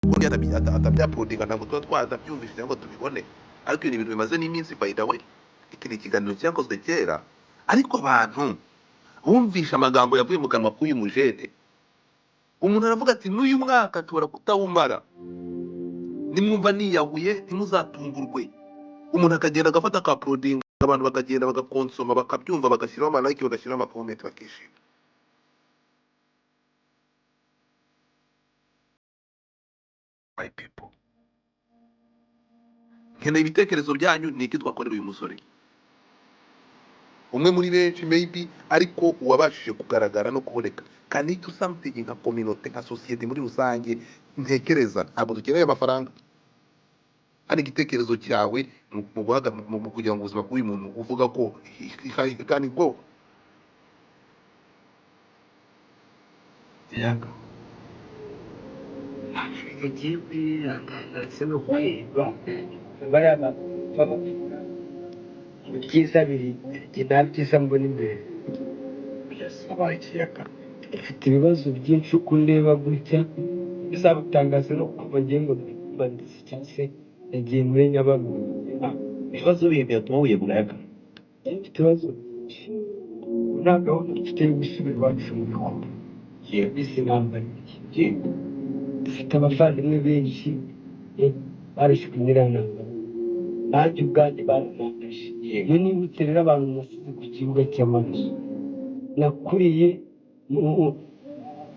ubundi atabyaporodinga ntabwo tuba twatabyumvise cyangwa tubibone, ariko ibi bintu bimaze n'iminsi by the way. Iki ni ikiganiro cyakozwe kera, ariko abantu bumvisha amagambo yavuye mu kanwa k'uyu mujene. Umuntu aravuga ati n'uyu mwaka nshobora kutawumara, nimwumva niyahuye ntimuzatungurwe. Umuntu akagenda agafata akaporodinga, abantu bakagenda bagakonsoma bakabyumva, bagashyiraho amalike, bagashyiraho amakomenti, bakishima. My people, nkeneye ibitekerezo byanyu. Ni iki twakorera uyu musore? Umwe muri benshi maybe, ariko uwabashije kugaragara no kuboneka. Can you do something nka community, nka society muri rusange? Ntekereza ntabwo dukeneye amafaranga, ari igitekerezo cyawe mu kugira ngo ubuzima bw'uyu muntu uvuga ko kandi ko YAKA ugiye kwiyanga ndetse no kwiba bariya ibyiza biri nta byiza mbona imbere. YAKA Ufite ibibazo byinshi uko undeba gutya, bizagutangaza no kuva ngiye ngo mbanditse cyangwa se yagiye muri Nyabarongo. ibibazo bihe byatuma wiyegura YAKA. Mfite ibibazo byinshi, nta gahunda mfite yo gusubira iwacu mu bihugu. Bisi nambariye, dufite abavandimwe benshi barishwe n'irantambara, nanjye ubwanjye baranambaje. Iyo nibutse rero abantu nasize ku kibuga cy'amaraso, nakuriye mu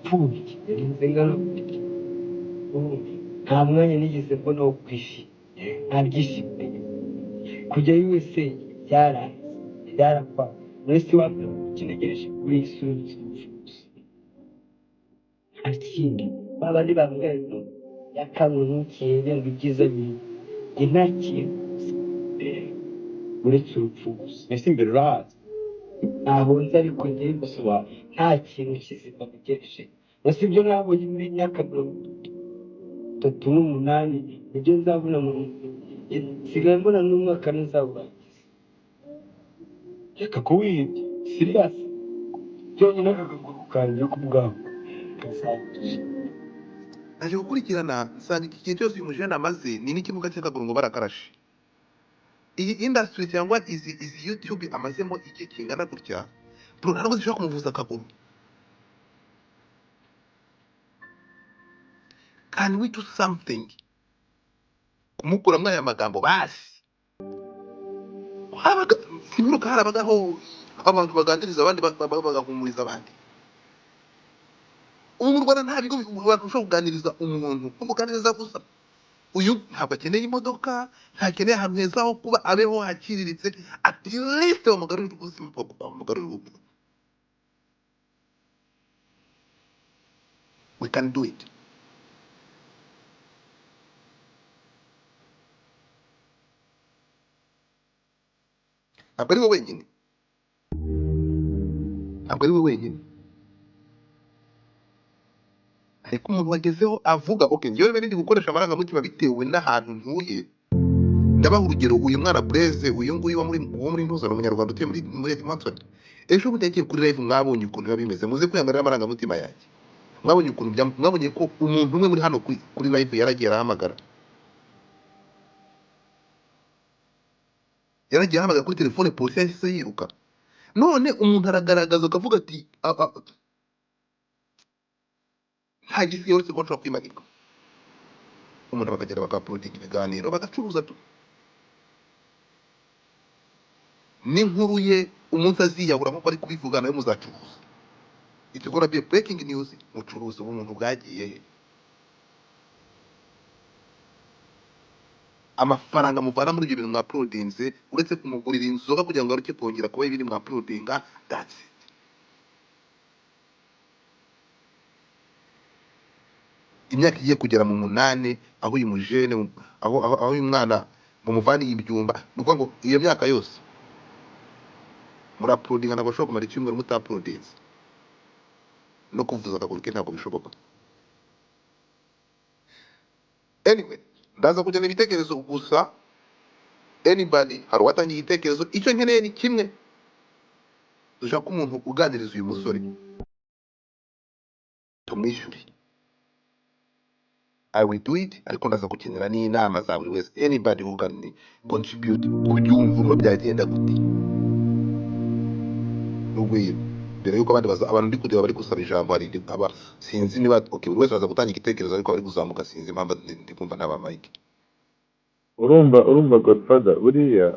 pfubyi, ngize ngana nta mwanya nigeze mbona wo kwishima, nta byishimo kujya USA byarapfa. Mwese wamwe kinegereje kuri iyi sura akindi babandi bamwendo yakamwe n'ikirere ngo ibyiza biri nta kintu uretse urupfu gusa. Ese imbere urahazi? Ntabwo nzi, ariko ngiye gusaba nta kintu kizima ntegereje. Ese ibyo nabonye muri myaka 38 nibyo nzabona mu nsigaye mbona n'umwaka ntazawurangiza. YAKA ko wihebye Serious byonyine akaguru kanjye ku bwawe naje gukurikirana nsanga iki gihe cyose uyu mujene amaze ni n'ikibuga cy'akaguru ngo barakarashe. Iyi industry cyangwa izi YouTube amazemo igihe kingana gutya, bro, ntabwo zishobora kumuvuza akaguru. Can we do something kumukuramo aya magambo basi? Siburuka harabagaho abantu baganiriza abandi, bagahumuriza abandi. Ubu mu Rwanda nta bigo abantu ushobora kuganiriza umuntu, umuganiriza gusa. Uyu ntabwo akeneye imodoka, ntakeneye ahantu heza ho kuba, abeho hakiriritse, at least bamugarurire ubuzima, bamugarurire ubuzima. We can do it. Ntabwo ari we wenyine, ntabwo ari we wenyine, ariko umuntu wagezeho avuga okay, njyewe ndi gukoresha amarangamutima bitewe n'ahantu ntuye. Ndabaha urugero, uyu mwana Blaise, uyu nguyu wo muri Ntuzaro, umunyarwanda utuye muri Edmonton. Ejo bundi yagiye kuri live, mwabonye ukuntu biba bimeze, muze kwihanganira amarangamutima yanjye. Mwabonye ukuntu mwabonye ko umuntu umwe muri hano kuri live yaragiye arahamagara, kuri telefone, polisi yahise yiruka. None umuntu aragaragaza akavuga ati nta gisi yose ko nshobora kwimanika. Umuntu bakagera bakaporodinga ibiganiro bagacuruza tu n'inkuru ye umunsi aziyahura nk'uko ari kubivuga, nawe muzacuruza. It's gonna be a breaking news. Mucuruza umuntu bwagiye he? Amafaranga muvana muri ibyo bintu mwaporodinze, uretse kumugurira inzoga kugira ngo aruke kongera kuba ibiri mwaporodinga, that's it. Imyaka igiye kugera mu 8, aho uyu mujene, aho uyu mwana mumuvaniye ibyumba, ni ukuvuga ngo iyo myaka yose muraporodinga, ntabwo bashobora kumara icyumweru mutaporodinze. No kuvuza akaguru ke ntabwo bishoboka. Anyway, ndaza kujyana ibitekerezo gusa. Anybody hari uwatangiye igitekerezo? Icyo nkeneye ni kimwe, dushaka umuntu uganiriza uyu musore tumwishyure. I will do it ariko ndaza gukenera n'inama za buri wese anybody who can contribute kubyumva byagenda gute n'ubwiru mbere yuko abandi abantu ndi kureba bari gusaba ijambo hari aba sinzi niba okay buri wese aza gutanga igitekerezo ariko bari kuzamuka sinzi impamvu ndi kumva naba Mike. urumva Godfather buriya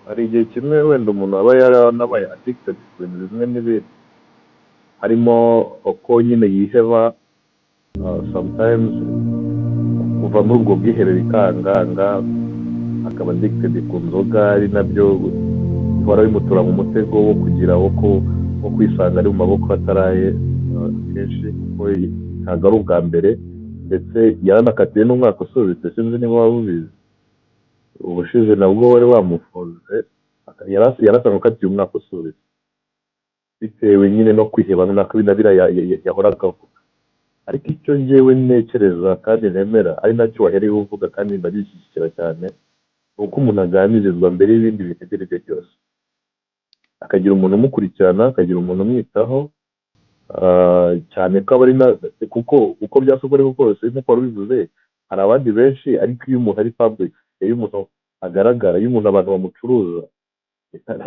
hari igihe kimwe wenda umuntu aba yaranabaye addicted ku bintu bimwe n'ibindi harimo uko nyine yiheba sometimes kuva muri ubwo bwihebe bikanganga akaba addicted ku nzoga ari nabyo bihora bimutura mu mutego wo kugira wo kwisanga ari mu maboko ataraye kenshi kuko ntabwo ari ubwa mbere ndetse yaranakatiye n'umwaka usubitse sinzi niba waba ubizi ubushize nabwo wari wamufunze yarasanga akatiye umwaka usubitse bitewe nyine no kwiheba runaka binabira yahoraga avuga ariko icyo njyewe ntekereza kandi nemera ari nacyo wahereye uvuga kandi ndagishyigikira cyane uko umuntu aganirizwa mbere y'ibindi bintu ibyo ari byo byose akagira umuntu umukurikirana akagira umuntu umwitaho cyane ko aba ari kuko uko byashoboka ariko kose nk'uko wari ubivuze hari abandi benshi ariko iyo umuntu ari public iyo umuntu agaragara iyo umuntu abantu bamucuruza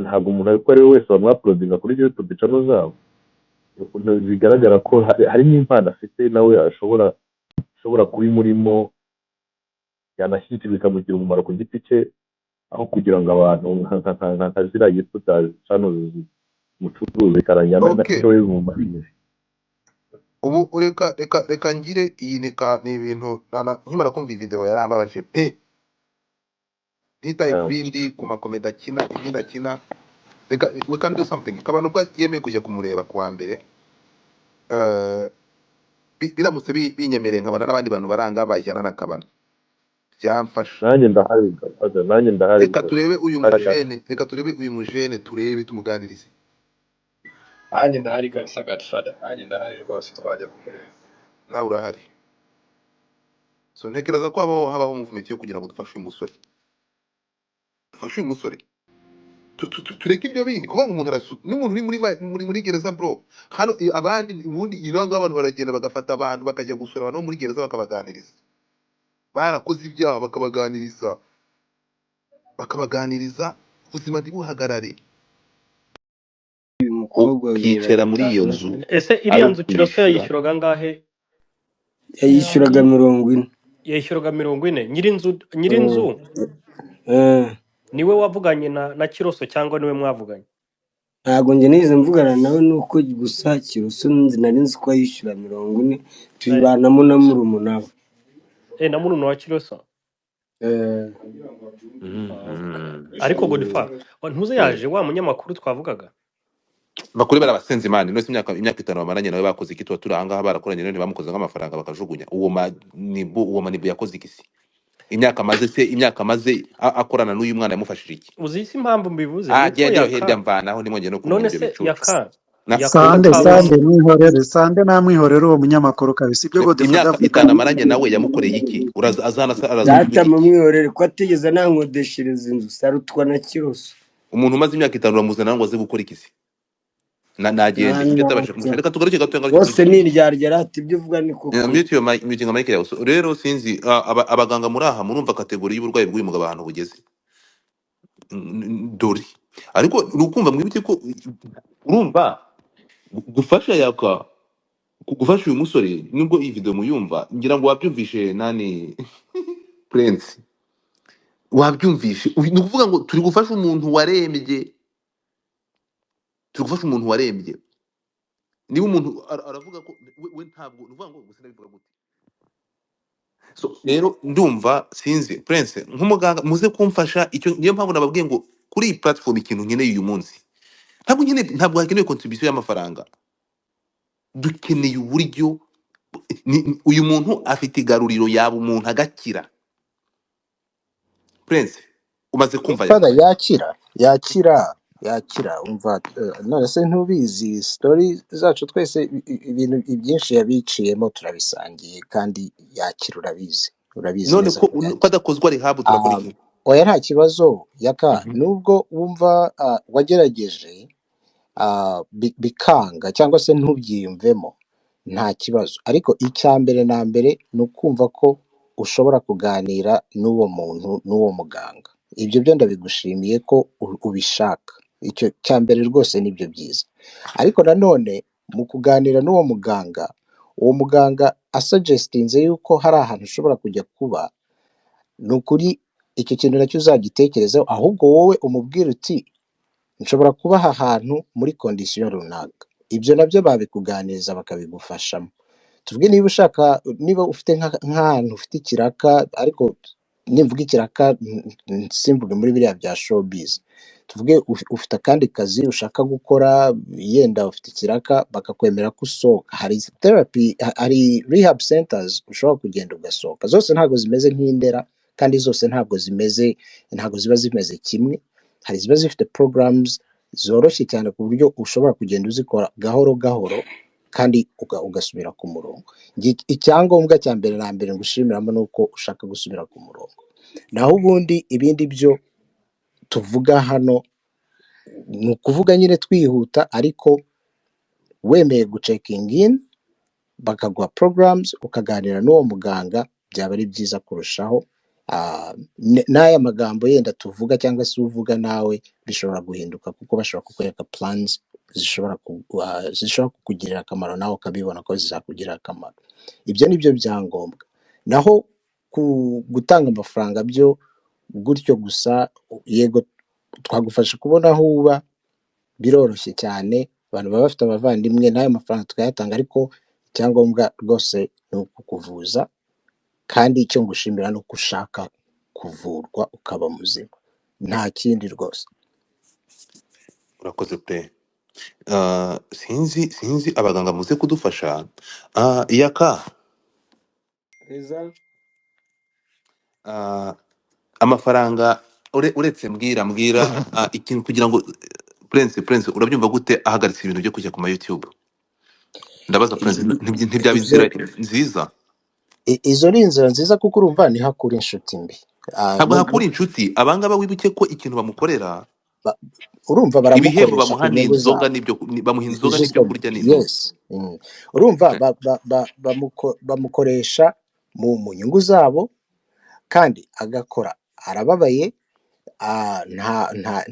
ntabwo umuntu ariko ari we wese bamwaprodinga kuri YouTube channel zabo bigaragara ko hari n'impano afite nawe ashobora kubimurimo yanashyitse bikamugira umumaro ku giti cye aho kugira ngo abantu nka ziriya YouTube channel mucuruzi karanya nacyo bimumariye. Ubu reka ngire iyi ni ibintu nkimara kumva video yarambabaje pe nitaye ibindi ku makomedi akina ibindi akina reka we can do something abantu yemeye kujya kumureba kuwa mbere biramutse binyemereye nkabona n'abandi bantu baranga bajyana n'akabana byamfasha nanjye ndahari reka turebe uyu mujene turebe tumuganirize nanjye ndahari kabisa Godfather nanjye ndahari rwose twajya kumureba nawe urahari so ntekereza ko habaho movement yo kugira ngo dufashe uyu musore tureke ibyo bindi kuba umuntu n'umuntu uri muri gereza bro hano abandi ubundi iranga abantu baragenda bagafata abantu bakajya gusura abantu muri gereza bakabaganiriza barakoze ibyaha bakabaganiriza ubuzima ntibuhagarare yicara muri iyo nzu ese iriya nzu kirose yayishyuraga angahe yayishyuraga 40 yayishyuraga 40 nyirinzu niwe wavuganye na Kiroso cyangwa niwe mwavuganye ntabwo njye nize mvugana nawe nuko gusa Kiroso nari nzi ko yishyura 40 tubibanamo na murumuna we na murumuna wa Kiroso ariko Godfather ntuze yaje wa munyamakuru twavugaga bakuri barabasenze imana no imyaka 5 bamaranye nawe bakoze iki tuba turanga barakoranye none bamukoze nk'amafaranga bakajugunya uwo manibu yakoze ikisi imyaka maze akorana n'uyu mwana yamufashije iki uzi isi impamvu mbivuze niko hirya mvanaho nimwongeye no none se YAKA sande namwihorera uwo munyamakuru kabisa ibyo gode imyaka 5 amaranye nawe yamukoreye iki azana data mumwihorere ko atigeze nankodeshereza inzu sarutwa na Kiroso umuntu umaze imyaka 5 uramuzana ngo aze gukora ikisi nagende ibyo tabashe kumushaka tugaruke gato bose niryarya rati ibyo uvuga ni koko meeting Mike yawe rero sinzi abaganga muri aha murumva kategori y'uburwayi bw'uyu mugabo ahantu bugeze dori ariko urukumva mwibite ko urumva gufasha YAKA gufasha uyu musore nubwo iyi video muyumva ngira ngo wabyumvishe nani Prince wabyumvishe ni ukuvuga ngo turi gufasha umuntu warembye niba umuntu aravuga ko we ntabwo nuvuga ngo gusa ndabivuga gute so rero ndumva sinzi Prince nk'umuganga muze kumfasha icyo niyo mpamvu nababwiye ngo kuri iyi platform ikintu nkeneye uyu munsi ntabwo hakenewe contribution y'amafaranga dukeneye uburyo uyu muntu afite igaruriro yaba umuntu agakira Prince umaze kumva yakira umva none se ntubizi story zacu twese ibintu byinshi yabiciyemo turabisangiye kandi yakira urabizi none neza ko adakozwa rehab turakora iki oya nta kibazo YAKA nubwo wumva wagerageje bikanga cyangwa se ntubyiyumvemo nta kibazo, ariko icya mbere na mbere ni ukumva ko ushobora kuganira n'uwo muntu n'uwo muganga. Ibyo byo ndabigushimiye ko ubishaka, icyo cya mbere rwose nibyo byiza. Ariko nanone mu kuganira n'uwo muganga, uwo muganga asuggestinze yuko hari ahantu ushobora kujya kuba, ni ukuri icyo kintu nacyo uzagitekerezaho, ahubwo wowe umubwira uti nshobora kuba aha hantu muri kondisiyo runaka. Ibyo nabyo babikuganiriza bakabigufashamo. Tuvuge niba ushaka, niba ufite nk'ahantu ufite ikiraka, ariko nimvuga ikiraka simvuge muri biriya bya showbiz. Tuvuge ufite akandi kazi ushaka gukora, yenda ufite ikiraka, bakakwemera ko usohoka. Hari therapy, hari rehab centers ushobora kugenda ugasohoka. Zose ntabwo zimeze nk'indera, kandi zose ntabwo ziba zimeze kimwe. Hari ziba zifite programs zoroshye cyane ku buryo ushobora kugenda uzikora gahoro gahoro kandi ugasubira ku murongo. Icyangombwa cya mbere na mbere ngushimiramo ni uko ushaka gusubira ku murongo. Naho ubundi ibindi byo tuvuga hano ni ukuvuga nyine twihuta, ariko wemeye gucekinga in, bakaguha programs, ukaganira n'uwo muganga, byaba ari byiza kurushaho. N'aya magambo yenda tuvuga cyangwa se uvuga nawe bishobora guhinduka, kuko bashobora kukwereka plans zishobora kukugirira akamaro, nawe ukabibona ko zizakugirira akamaro. Ibyo ni byo byangombwa. Naho gutanga amafaranga byo gutyo gusa, yego twagufasha kubona aho uba, biroroshye cyane, abantu baba bafite abavandimwe, n'ayo mafaranga tukayatanga, ariko icyangombwa rwose ni ukukuvuza, kandi icyo ngushimira ni uko ushaka kuvurwa ukaba muzima, nta kindi rwose. urakoze pe. Sinzi abaganga muze kudufasha. Yaka, Reza, amafaranga uretse mbwira ikintu kugira ngo Prince urabyumva gute ahagaritse ibintu byo kujya ku ma YouTube? Ndabaza Prince, ntibyaba Izo inzira nziza? izo ni inzira nziza, kuko urumva niho hakura inshuti mbi. Ntabwo hakura inshuti. Abangaba wibuke ko ikintu bamukorera, Ba- urumva ibihembo baramukoresha ku bamuha ni nyungu inzoga zabo. bamuha inzoga n'ibyo Justement, kurya n'intuza. yes. Urumva bamukoresha mu nyungu zabo, kandi agakora arababaye,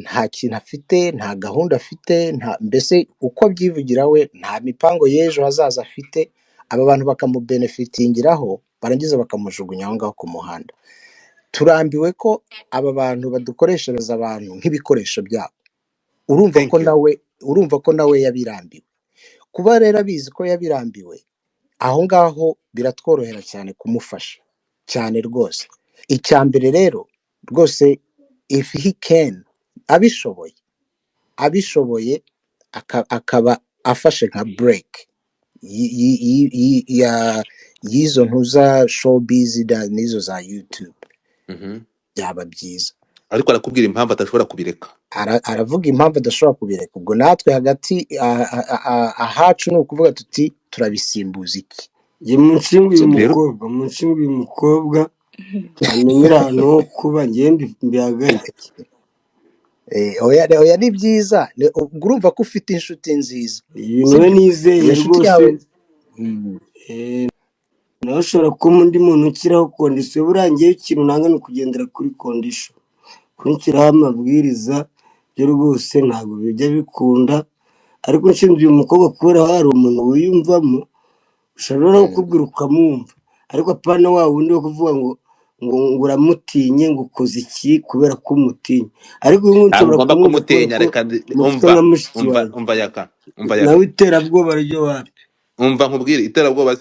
nta kintu afite, nta gahunda afite, mbese uko abyivugira we, nta mipango y'ejo hazaza afite. Aba bantu bakamubenefitingiraho, barangiza bakamujugunya aho ngaho ku muhanda. Turambiwe ko aba bantu badukoreshereza abantu nk'ibikoresho byabo. Thank you. Urumva ko nawe yabirambiwe. Kuba rero abizi ko yabirambiwe, aho ngaho biratworohera cyane kumufasha cyane rwose. Icya mbere rero rwose, if he can, abishoboye akaba afashe nka break y'izo ntuza showbiz n'izo za YouTube, byaba byiza. Ariko arakubwira impamvu atashobora kubireka. Aravuga impamvu adashobora kubireka. Ubwo natwe hagati ahacu ni ukuvuga tuti turabisimbuza iki? munshinguye Rero umukobwa amenyera ahantu ho kuba, ngiye mbihagarike. Oya ni byiza. Ubwo urumva ko ufite inshuti nziza, Ibintu we nizeye iyo nshuti rwose, yawe. nawe ushobora kuba undi muntu ukiraho kondisiyo. Burangiye ikintu nanga ni ukugendera kuri kondisiyo, kunshyiraho amabwiriza byo rwose ntabwo bijya bikunda. Ariko nshinzwe uyu mukobwa kubera hari umuntu wiyumvamo, ushobora kukubwira ukamwumva, ariko apana wa wundi wo kuvuga ngo uramutinye, ngo ukoze iki kubera ko umutinya. Ariko uyu nguyu ntabwo nshobora ugomba kumwumva kubera kumutinya. ko Reka mufite nka mushiki wawe. umva Yaka, Nawe iterabwoba ryo wapi? umva nkubwire. Iterabwoba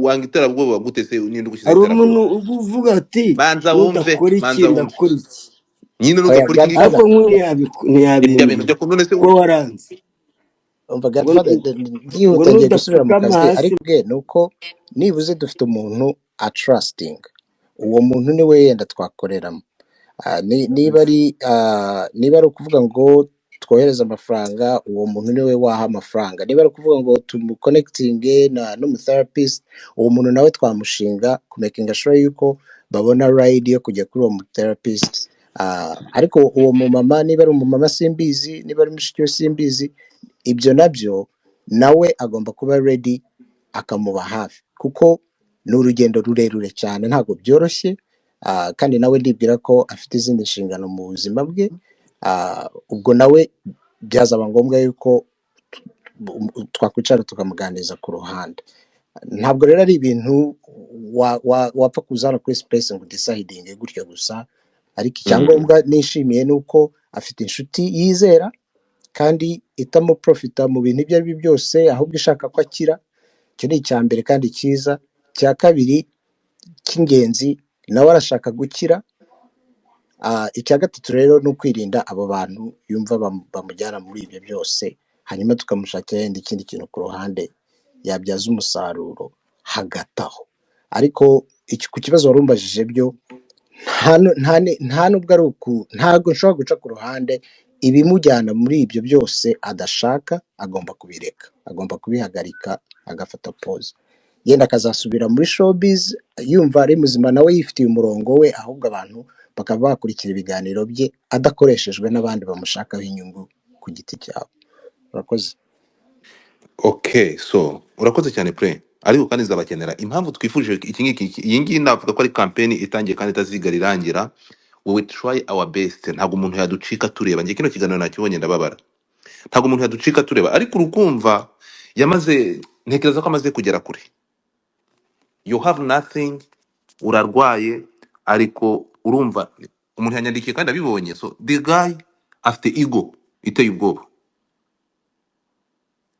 wanga iterabwoba gute se? Ninde ugushyize Hari umuntu iterabwoba? uvuga ati Banza wumve, nudakora iki ndakora iki. nyine Oya, nudakora iki ngiki. Ariko nk'uyu Ibyo bintu ntiyabimbwira byo none se ko waranze. umva ngo Godfather, ngo byihuta ngiye gusubira mu nudapfukama kazi. hasi. ariko ni uko nibuze dufite umuntu atrusting, uwo muntu ni we yenda twakoreramo. Niba ari ukuvuga ngo twohereze amafaranga, uwo muntu ni we waha amafaranga. Niba ari ukuvuga ngo tumuconnectinge n'umutherapist, uwo muntu nawe twamushinga kumakinga sure yuko babona ride yo kujya kuri uwo mutherapist. Ariko uwo mumama, niba ari umumama simbizi, niba ari mushiki we simbizi, ibyo nabyo nawe agomba kuba ready akamuba hafi kuko ni urugendo rurerure cyane ntabwo byoroshye. Kandi nawe ndibwira ko afite izindi nshingano mu buzima bwe. Ubwo nawe byazaba ngombwa yuko twakwicara tukamuganiriza ku ruhande. Ntabwo rero ari ibintu wapfa kuzana kuri space ngo udesayidinge gutyo gusa, ariko icyangombwa nishimiye ni uko afite inshuti yizera kandi itamuprofita mu bintu ibyo ari byo byose, ahubwo ishaka ko akira. Icyo ni icya mbere kandi cyiza. Icya kabiri cy'ingenzi, nawe arashaka gukira. Icya gatatu rero ni ukwirinda abo bantu yumva bamujyana muri ibyo byose, hanyuma tukamushakira yenda ikindi kintu ku ruhande yabyaza umusaruro hagati aho. Ariko ku kibazo warumbajije byo nta nubwo ari ntabwo nshobora guca ku ruhande ibimujyana muri ibyo byose adashaka. Agomba kubireka, agomba kubihagarika, agafata pause, yenda akazasubira muri showbiz yumva ari muzima nawe yifitiye umurongo we, ahubwo abantu bakaba bakurikira ibiganiro bye adakoreshejwe n'abandi bamushakaho inyungu ku giti cyabo. Urakoze. Okay, so urakoze cyane pre, ariko kandi nzabakenera impamvu twifuje iki ngiki. Iyi ngiyi navuga ko ari campaign itangiye kandi itazigara irangira. We will try our best. Ntabwo umuntu yaducika tureba. Ngiye kino kiganiro nakibonye ndababara. Ntabwo umuntu yaducika tureba, ariko urukumva yamaze, ntekereza ko amaze kugera kure. You have nothing, urarwaye, ariko urumva umuntu yanyandikiye kandi abibonye. So the guy afite ego iteye ubwoba,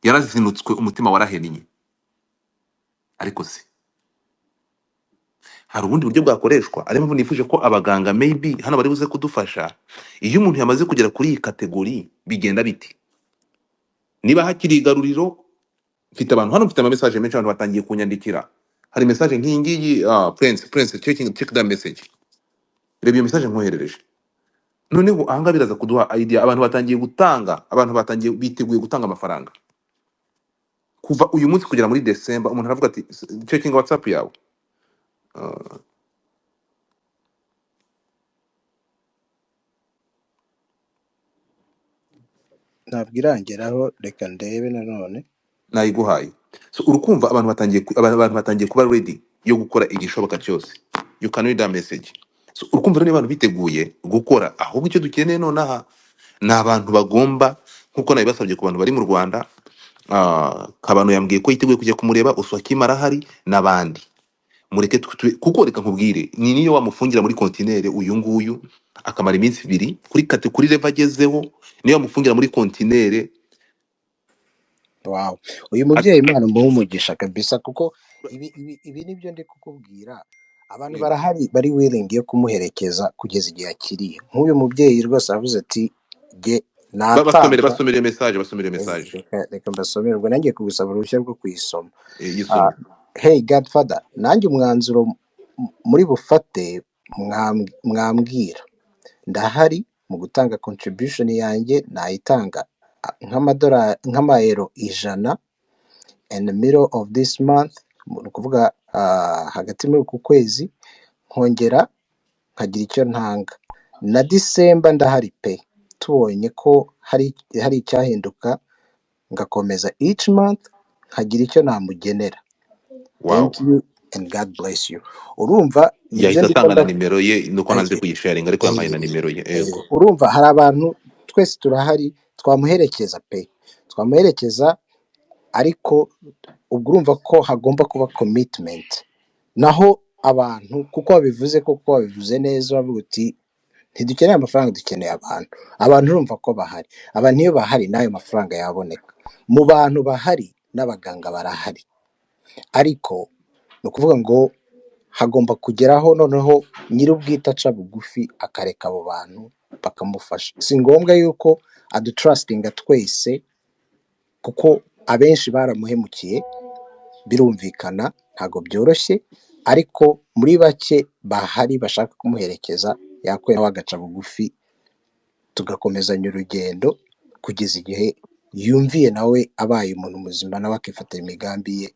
yarazinutswe, umutima warahennye. Ariko se hari ubundi buryo bwakoreshwa? Ari mpamvu nifuje ko abaganga maybe hano bari buze kudufasha. Iyo umuntu yamaze kugera kuri iyi kategori bigenda biti? Niba hakiri igaruriro, mfite abantu hano, mfite ama message menshi abantu batangiye kunyandikira. Hari message nk'iyi ngiyi, Prince check that message. Reba iyo message nkoherereje. Noneho ahanga biraza kuduha idea. Abantu batangiye gutanga, abantu batangiye biteguye gutanga amafaranga. Kuva uyu munsi kugera muri December, umuntu aravuga ati checking WhatsApp yawe. Ntabwo irangeraho, reka ndebe nanone. Nayiguhaye. So urukumva abantu batangiye kuba ready yo gukora igishoboka cyose. You can read that message. So urukumva rero abantu biteguye gukora, ahubwo icyo dukeneye nonaha ni abantu bagomba, nkuko nabibasabye ku bantu bari mu Rwanda. Kabano yambwiye ko yiteguye kujya kumureba, Uswakima arahari n'abandi. Mureke kuko reka nkubwire, ni niyo wamufungira muri kontinere uyu nguyu akamara iminsi 2 kuri level agezeho, niyo wamufungira muri kontinere. Wow, uyu mubyeyi Imana umuhe umugisha kabisa, kuko ibi nibyo ndi kukubwira. Abantu barahari bari willing yo kumuherekeza kugeza igihe akiriye. Nk'uyu mubyeyi rwose avuze ati ge natanga. Basomere message. Reka mbasomere, ubwo nanjye kugusaba uruhushya rwo kuyisoma. Yisome. Hey Godfather, nanjye umwanzuro muri bufate mwambwira. Ndahari mu gutanga contribution yanjye, nayitanga nk'amayero 100 in the middle of this month, ni ukuvuga hagati muri uku kwezi, nkongera nkagira icyo ntanga na December. Ndahari pe, tubonye ko hari icyahinduka ngakomeza each month nkagira icyo namugenera. Wow. Thank you and God bless you. Urumva yahise atanga na nimero ye, nuko nanze kuyisharinga, ariko yampaye na nimero ye. Yego, urumva hari abantu twese turahari, twamuherekeza pe, twamuherekeza, ariko ubwo urumva ko hagomba kuba commitment. Naho abantu kuko wabivuze neza, wavuga uti ntidukeneye amafaranga, dukeneye abantu urumva ko bahari. Abantu iyo bahari n'ayo mafaranga yaboneka. Mu bantu bahari n'abaganga barahari, ariko ni ukuvuga ngo hagomba kugeraho noneho nyir'ubwite aca bugufi akareka abo bantu bakamufasha. Si ngombwa yuko adutrustinga twese, kuko abenshi baramuhemukiye, birumvikana ntago byoroshye, ariko muri bake bahari bashaka kumuherekeza, yakwe nawe agaca bugufi, tugakomezanya urugendo kugeza igihe yumviye nawe abaye umuntu muzima, nawe akifatira imigambi ye.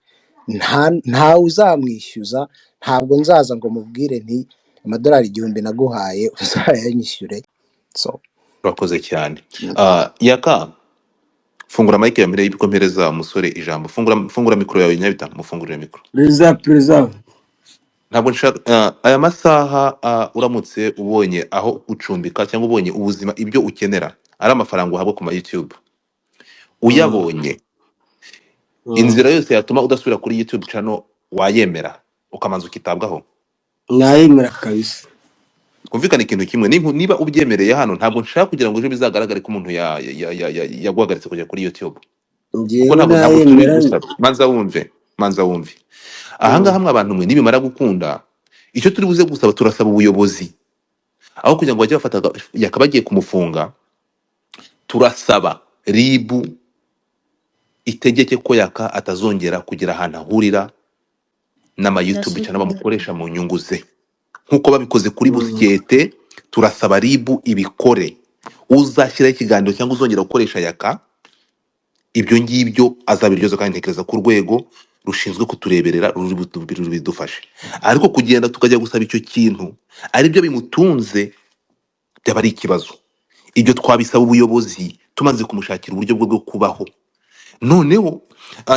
Nta uzamwishyuza, ntabwo nzaza ngo mubwire nti amadolari 1000 naguhaye uzayanyishyure. So urakoze cyane. Yaka, fungura mic ya mbere y'ibikomereza umusore ijambo, fungura mikoro yawe nyabita, mufungurire mikoro. perezida Ntabwo nshaka aya masaha uramutse ubonye aho ucumbika cyangwa ubonye ubuzima ibyo ukenera ari amafaranga uhabwa ku ma YouTube, uyabonye inzira yose yatuma udasubira kuri YouTube channel wayemera ukamanza ukitabwaho. mwayemera kabisa. Kumvikana ikintu kimwe, niba ubyemereye hano, ntabwo nshaka kugira ngo ejo bizagaragare ko umuntu yaguhagaritse kujya kuri YouTube, kuko Njyewe ntabwo nayemera. tubigusaba. Manza wumve ahangaha mwe abantu mwe nibimara gukunda, icyo turi buze gusaba, turasaba ubuyobozi, aho kugira ngo bajye bafata YAKA bagiye kumufunga, turasaba ribu itegeke ko YAKA atazongera kugira ahantu ahurira n'ama YouTube cyane bamukoresha mu nyungu ze nkuko babikoze kuri busyete. Turasaba ribu ibikore, uzashyiraho ikiganiro cyangwa uzongera gukoresha YAKA, ibyo ngibyo azabiryoza, kandi ntekereza ku rwego rushinzwe kutureberera ruri bidufashe. Ariko kugenda tukajya gusaba icyo kintu aribyo bimutunze, byaba ari ikibazo. Ibyo twabisaba ubuyobozi tumaze kumushakira uburyo bwo kubaho. Noneho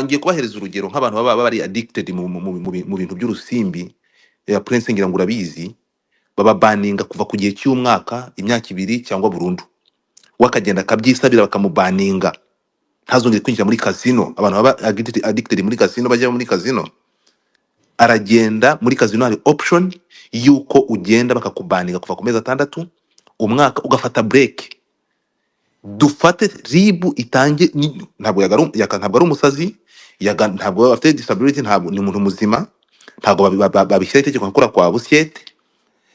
ngiye kubahereza urugero nk'abantu baba bari addicted mu bintu by'urusimbi, ya Prince ngira ngo urabizi, baba baninga kuva ku gihe cy'umwaka, imyaka 2 cyangwa burundu, wakagenda akabyisabira bakamubaninga, ntazongere kwinjira muri casino. Abantu baba addicted muri casino, bajya muri casino, aragenda muri casino, hari option yuko ugenda bakakubaninga kuva ku mezi 6, umwaka, ugafata break. Dufate ribu itange, ntabwo YAKA ntabwo ari umusazi, ntabwo afite disability, ntabwo ni umuntu muzima, ntabwo babishyira itegeko nkora kwa busyete.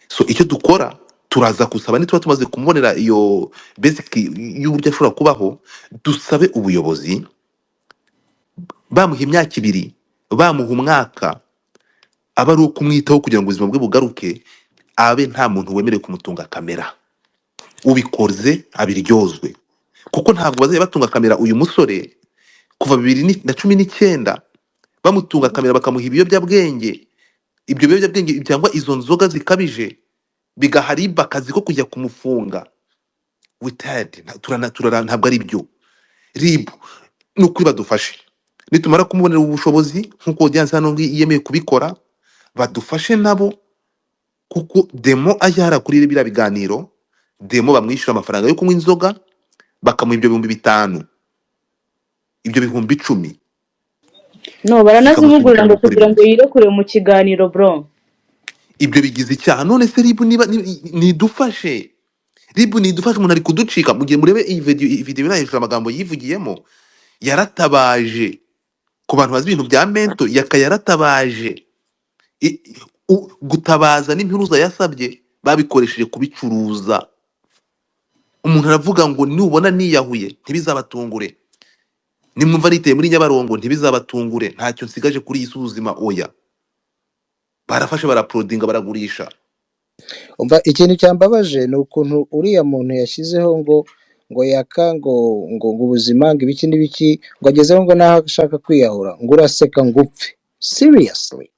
So icyo dukora, turaza kusaba nituba tumaze kumubonera iyo basic y'uburyo ashobora kubaho, dusabe ubuyobozi bamuha imyaka 2, bamuha umwaka, aba ari ukumwitaho kugira ngo ubuzima bwe bugaruke, abe nta muntu wemerewe kumutunga kamera. Ubikoze abiryozwe, kuko ntabwo bazajya batunga kamera uyu musore kuva 2019 bamutunga kamera bakamuha ibiyobyabwenge. Ibyo biyobyabwenge cyangwa izo nzoga zikabije bigahariba akazi ko kujya kumufunga. Ntabwo ari byo. Ribu nukuri badufashe, nitumara kumubonera ubushobozi nkuko audience hano yemeye kubikora, badufashe nabo, kuko demo ajyara kuri biriya biganiro, demo bamwishyura amafaranga yo kunywa inzoga, bakamuha ibyo 5,000, ibyo 10,000. No, baranazimugurira ngo kugira ngo yirekure mu kiganiro bro. Ibyo bigize icyaha. None se ribu niba nidufashe, ribu nidufashe, umuntu ari kuducika. Mugiye murebe iyi video nahejura amagambo yivugiyemo, yaratabaje ku bantu bazi ibintu bya mento. YAKA yaratabaje, gutabaza n'impuruza yasabye babikoresheje kubicuruza. Umuntu aravuga ngo nubona niyahuye ntibizabatungure, nimwumva niteye muri Nyabarongo ntibizabatungure, ntacyo nsigaje kuri iyi ubuzima. Oya, barafashe, baraprodinga, baragurisha. umva ikintu cyambabaje ni ukuntu uriya muntu yashyizeho ngo YAKA ngo ubuzima ngo ibiki n'ibiki, ngo agezeho ngo naho ashaka kwiyahura, ngo uraseka ngo upfe. Seriously,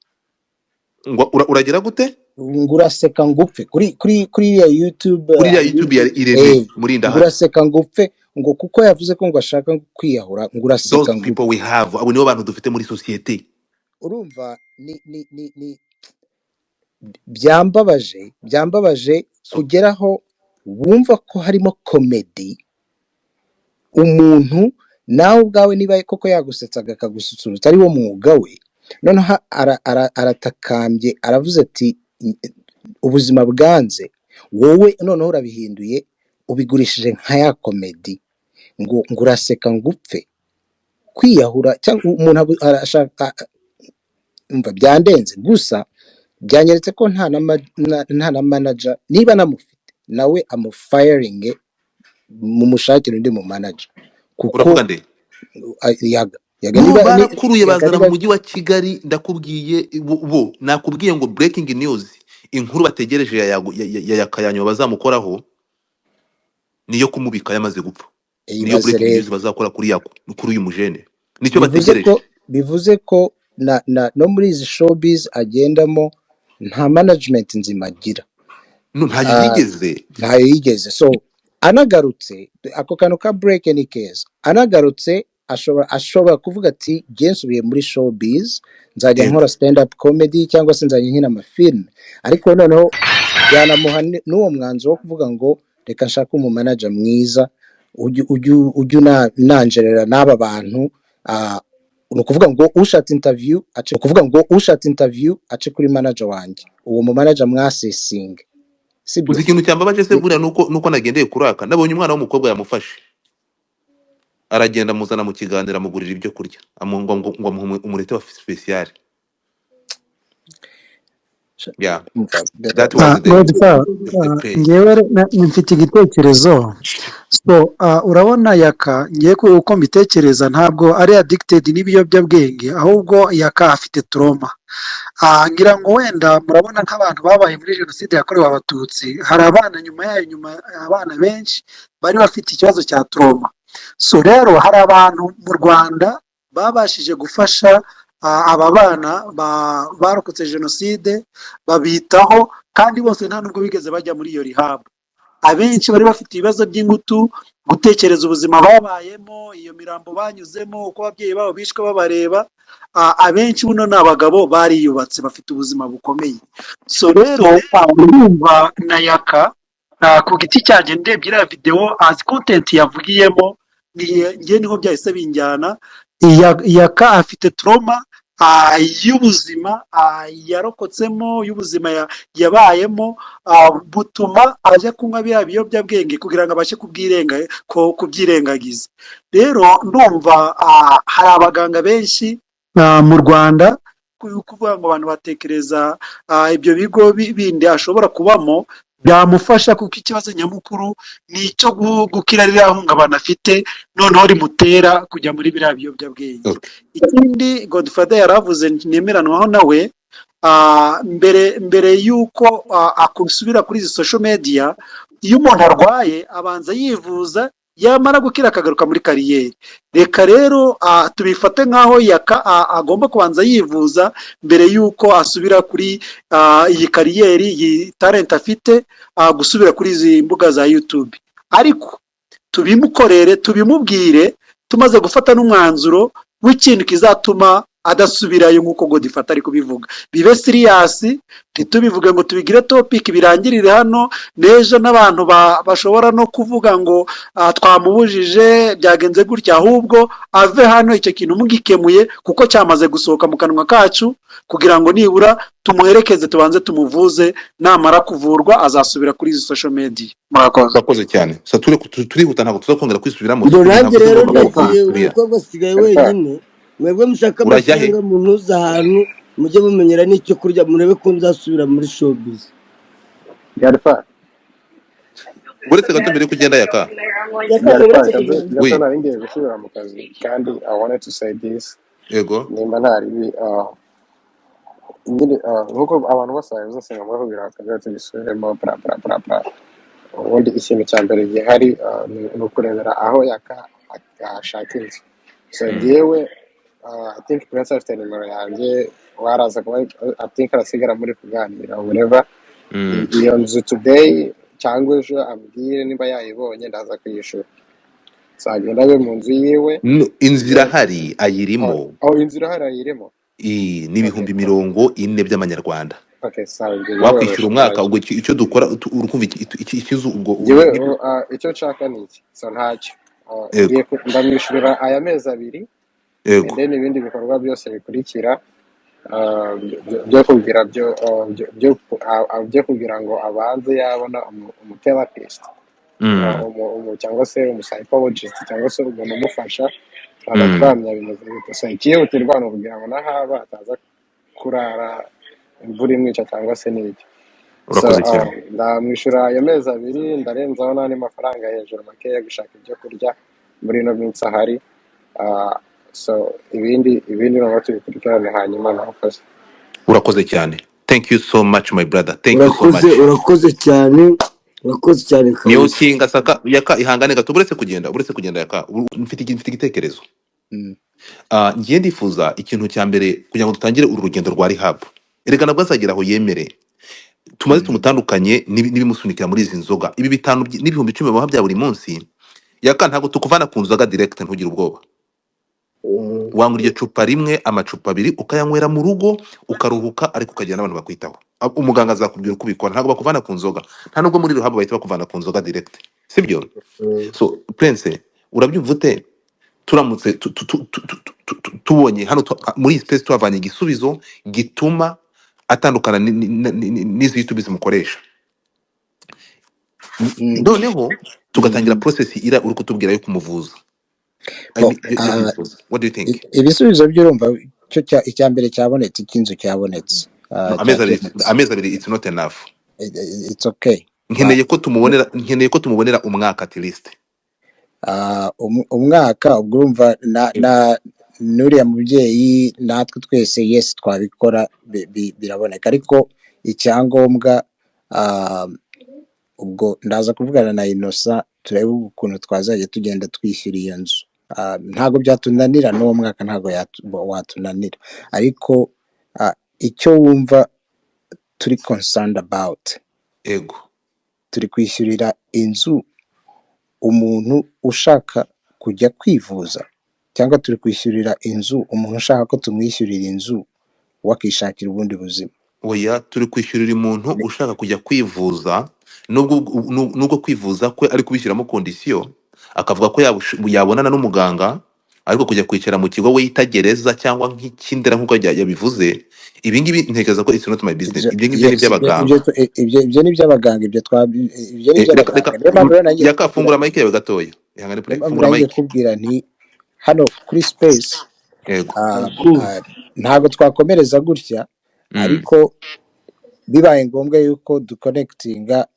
Ngo uragira gute? ngo uraseka ngo upfe kuri ya YouTube, Kuri ya YouTube ya Irene Murinda, ngo uraseka ngo upfe, ngo kuko yavuze ko ngo ashaka kwiyahura, ngo uraseka those ngo people upfe. we have, abo nibo bantu dufite muri societe. Urumva ni byambabaje kugeraho wumva ko harimo komedi. Umuntu nawe ubwawe niba koko yagusetsaga akagususurutsa ari wo mwuga we, noneho aratakambye, aravuze ati ubuzima bwanze, wowe noneho urabihinduye ubigurishije nka ya komedi, ngo uraseka ngo upfe. Kwiyahura cyangwa umuntu arashaka, umva byandenze. Gusa byanyeretse ko nta na manager, niba namufite nawe amufiringe, mumushakire undi mu manager, kuko Uravuga nde? yaga niba barakuruye bazana mu mujyi wa Kigali. Ndakubwiye bo nakubwiye ngo breaking news, inkuru bategereje ya YAKA yanyu bazamukoraho niyo kumubika yamaze gupfa. Niyo breaking news bazakora kuri YAKA, kuri uyu mujene, nicyo bategereje. Bivuze ko no muri izi showbiz agendamo nta management nzima agira. No, ntayo yigeze. So anagarutse ako kantu ka break ni keza, anagarutse ashobora kuvuga ati jye nsubiye muri showbiz nzajya yego nkora stand up comedy cyangwa se nzajya nkina amafilme, ariko noneho byanamuha n'uwo mwanzuro wo kuvuga ngo reka nshake umumanager mwiza ujya unanjerera n'aba bantu. Ni ukuvuga ngo ushatse interview ace kuri manager wanjye, uwo mumanager mwasesinge, sibyo? uzi ikintu cyambabaje se buriya nuko nagendeye kuraka nabonye umwana w'umukobwa yamufashe aragenda amuzana mu kiganiro amugurira ibyo kurya ngo amuhe umurete wa special. Yeah, that was Godfather, the page. ngewe mfite igitekerezo. So urabona yaka ngiye uko mbitekereza ntabwo ari addicted n'ibiyobyabwenge, ahubwo yaka afite trauma. Ngira ngo wenda murabona nk'abantu babaye muri jenoside yakorewe abatutsi, hari abana nyuma abana benshi bari bafite ikibazo cya trauma. So rero hari abantu mu Rwanda babashije gufasha aba bana barokotse jenoside, babitaho kandi bose nta nubwo bigeze bajya muri iyo rehab. Abenshi bari bafite ibibazo by'ingutu, gutekereza ubuzima babayemo, iyo mirambo banyuzemo, uko ababyeyi babo bishwe babareba. Abenshi buno ni abagabo bariyubatse bafite ubuzima bukomeye. So rero urumva na yaka ku giti cyanjye ndebye iriya video as content yavugiyemo ngiye niho byahise binjyana. Yaka afite trauma y'ubuzima yarokotsemo, y'ubuzima yabayemo, butuma ajya kunywa bya biyobyabwenge kugira ngo abashe kubyirengagiza. Rero ndumva hari abaganga benshi mu Rwanda kuvuga ngo abantu batekereza ibyo bigo bindi ashobora kubamo byamufasha, kuko ikibazo nyamukuru ni icyo gukira ririya hungabana afite noneho rimutera kujya muri biriya biyobyabwenge. Ikindi Godfather yaravuze nemeranwaho nawe, mbere y'uko akusubira kuri izi social media, iyo umuntu arwaye abanza yivuza, yamara gukira akagaruka muri kariyeri. Reka rero tubifate nk'aho yaka agomba kubanza yivuza mbere y'uko asubira kuri iyi kariyeri, iyi talent afite, gusubira kuri izi mbuga za YouTube. Ariko tubimukorere, tubimubwire, tumaze gufata n'umwanzuro w'ikintu kizatuma adasubirayo nk'uko Godfather ari kubivuga. Bibe serious, ntitubivuge ngo tubigire topic birangirire hano, n'ejo n'abantu bashobora no kuvuga ngo twamubujije byagenze gutya, ahubwo ave hano icyo kintu mugikemuye kuko cyamaze gusohoka mu kanwa kacu, kugira ngo nibura tumuherekeze tubanze tumuvuze, namara kuvurwa azasubira kuri izi social media. Murakoze cyane. So turihuta ntabwo tuzakongera kwisubiramo. Nanjye rero ndagiye, umukobwa asigaye wenyine, mwebwe mushaka amafaranga mu ntuza ahantu mujye mumenyera n'icyo kurya, murebe ko nzasubira muri showbiz. Uretse gato mbere kugenda yaka nari ngiye gusubira mu kazi kandi I wanted to say this. Yego. Nimba ntari nk'uko abantu bose bavuze ngo bahubira akazi tubisubiremo ubundi ikintu cya mbere gihari ni ukurebera aho yaka ashaka inzu. So yewe I think Prince afite nimero yanjye, waraza kuba I think arasigara muri kuganira whatever. Iyo nzu today cyangwa ejo ambwire niba yayibonye ndaza kuyishura. Sagenda we mu nzu yiwe. Inzira hari ayirimo. Inzira hari ayirimo. N'ibihumbi 40 by'amanyarwanda. Okay, sorry. Wakwishyura umwaka ubwo icyo dukora urukumva ikizu ubwo icyo nshaka ni iki? So ntacyo. Ndamwishyurira aya mezi 2. Then ibindi bikorwa byose bikurikira byo kugira byo kugira ngo abanze yabona umutherapist cyangwa se umuspsychologist cyangwa se umuntu umufasha agatwamya bimeze bite. So ikihutirwa no kugira ngo nahaba ataza kurara imvura imwica cyangwa se n'iki. Ndamwishyura ayo mezi 2, ndarenzaho n'andi mafaranga hejuru makeya gushaka ibyo kurya muri no minsi ahari. So ibindi no tubikurikirane hanyuma nakoze. Urakoze cyane. Thank you so much my brother. Thank you so much. Urakoze cyane. Urakoze cyane. Niyo kinga saka yaka ihangane gato buretse kugenda yaka mfite igitekerezo. Ngiye ndifuza ikintu cya mbere kugira ngo dutangire uru rugendo rwa rehab. Erega nabwo azagira aho yemere. tumaze tumutandukanye n'ibimusunikira muri izi nzoga ibi bitanu n'ibihumbi 10 bamuha bya buri munsi yaka ntabwo tukuvana ku nzoga direct ntugire ubwoba wangura iryo cupa rimwe amacupa abiri ukayanywera mu rugo ukaruhuka ariko ukagira n'abantu bakwitaho umuganga azakubwira uko ubikora ntabwo bakuvana ku nzoga nta nubwo muri rehab bahita bakuvana ku nzoga direct sibyo so Prince urabyumva ute turamutse tubonye hano muri iyi space tuhavanye igisubizo gituma atandukana n'izi YouTube zimukoresha noneho tugatangira process ira uri kutubwira yo kumuvuza what do you think ibisubizo by'urumva cyo icya mbere cyabonetse cy'inzu cyabonetse amezi abiri it's not enough it's okay nkeneye ko tumubonera umwaka at least umwaka ubwo urumva nuriya mubyeyi natwe twese yes twabikora biraboneka ariko icyangombwa ubwo ndaza kuvugana na Innocent turebe ukuntu twazajya tugenda twishyura iyo nzu ntago byatunanira n'uwo mwaka ntago watunanira ariko icyo wumva turi concerned about ego turi kwishyurira inzu umuntu ushaka kujya kwivuza cyangwa turi kwishyurira inzu umuntu ushaka ko tumwishyurira inzu wakishakira ubundi buzima oya turi kwishyurira umuntu ushaka kujya kwivuza nubwo kwivuza kwe ari kubishyiramo condition akavuga ko yabonana n'umuganga ariko kujya kwicara mu kigo we yita gereza cyangwa nk'ikindera nk'uko yabivuze ibi ngibi ntekereza ko it's not my business ibyo ngibyo ni by'abaganga ibyo ni by'abaganga ibyo ni by'abaganga yakafungura mic yawe gatoya ihangane fungura mic kubwira nti hano kuri space ntago twakomereza gutya ariko bibaye ngombwa yuko duconnectinga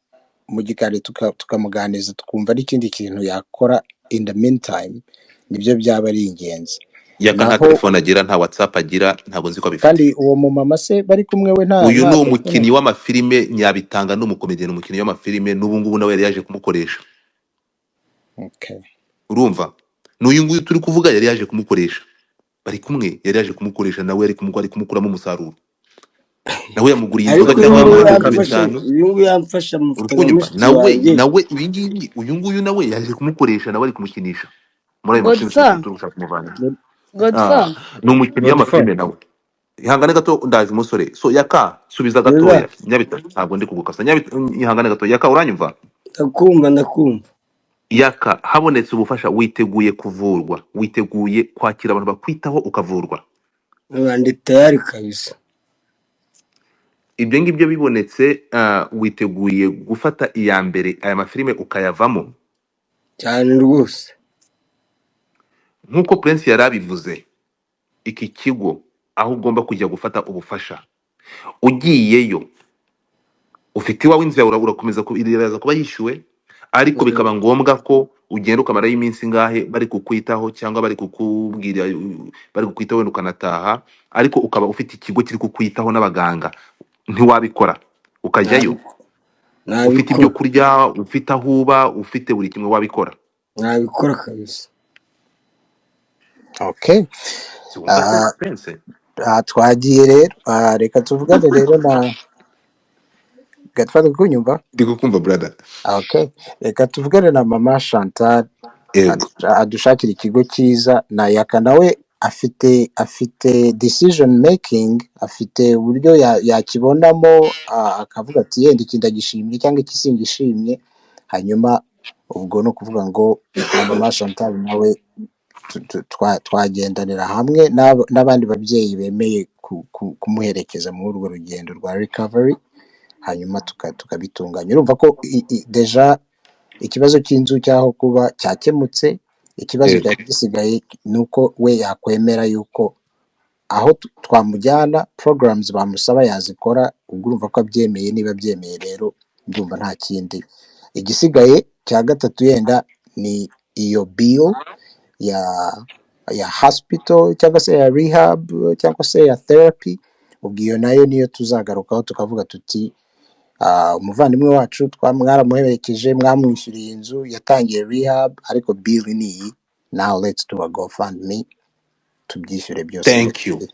mu gikari tukamuganiza tukumva n'ikindi kintu yakora in the meantime nibyo byaba ari ingenzi yaka nta telefone agira nta WhatsApp agira ntago nzi ko abifite kandi uwo mu mama se bari kumwe we nta uyu ni umukinnyi w'amafilime nyabitanga n'umukomedian umukinnyi w'amafilime n'ubu ngubu nawe yari yaje kumukoresha urumva n'uyu nguyu turi kuvuga yari yaje kumukoresha bari kumwe yari yaje kumukoresha nawe yari kumukuramo umusaruro nawe yamuguriye inzoga cyangwa bitanu uyu nguyu yamfasha amafaranga nawe ibingibi uyu nguyu nawe yaje kumukoresha nawe ari kumukinisha muri ayo mashini turashaka kumuvana ni umukinnyi w'amafilime nawe ihangane gato ndaje umusore so yaka subiza gatoya nyabita ntabwo ndi kugukasa nyabita ihangane gato yaka uranyumva ndakumva yaka habonetse ubufasha witeguye kuvurwa witeguye kwakira abantu bakwitaho ukavurwa ndi tayari kabisa ibyo ngibyo bibonetse witeguye gufata iya mbere aya mafilime ukayavamo cyane rwose nk'uko Prince yarabivuze iki kigo aho ugomba kujya gufata ubufasha ugiyeyo ufite iwawe inzu yawe urakomeza kubireza kuba yishyuwe ariko bikaba ngombwa ko ugenda ukamara y'iminsi ngahe bari kukwitaho cyangwa bari kukubwira bari kukwitaho wenda ukanataha ariko ukaba ufite ikigo kiri kukwitaho n'abaganga ntiwabikora ukajyayo ufite ibyo kurya ufite aho uba ufite buri kimwe wabikora nabikora kabisa okay twagiye rero reka tuvugane rero na gatfata kunyumva ndi kukumva brother okay reka tuvugane na mama Chantal adushakira ikigo cyiza na yaka nawe afite decision making afite uburyo yakibonamo akavuga ati yenda iki ndagishimye cyangwa iki singishimye hanyuma ubwo no kuvuga ngo mama Chantal nawe twagendanira hamwe n'abandi babyeyi bemeye kumuherekeza muri urwo rugendo rwa recovery hanyuma tukabitunganya urumva ko deja ikibazo cy'inzu cyaho kuba cyakemutse ikibazo cyari gisigaye nuko we yakwemera yuko aho twamujyana programs bamusaba yazikora ubwo urumva ko abyemeye niba byemeye rero ndumva nta kindi igisigaye cya gatatu yenda ni iyo bill ya hospital cyangwa se ya rehab cyangwa se ya therapy ubwo iyo nayo niyo tuzagarukaho tukavuga tuti umuvandimwe wacu mwaramuherekeje mwamwishyuriye inzu yatangiye rehab ariko bill ni iyi now let's do a GoFundMe tubyishyure byose thank you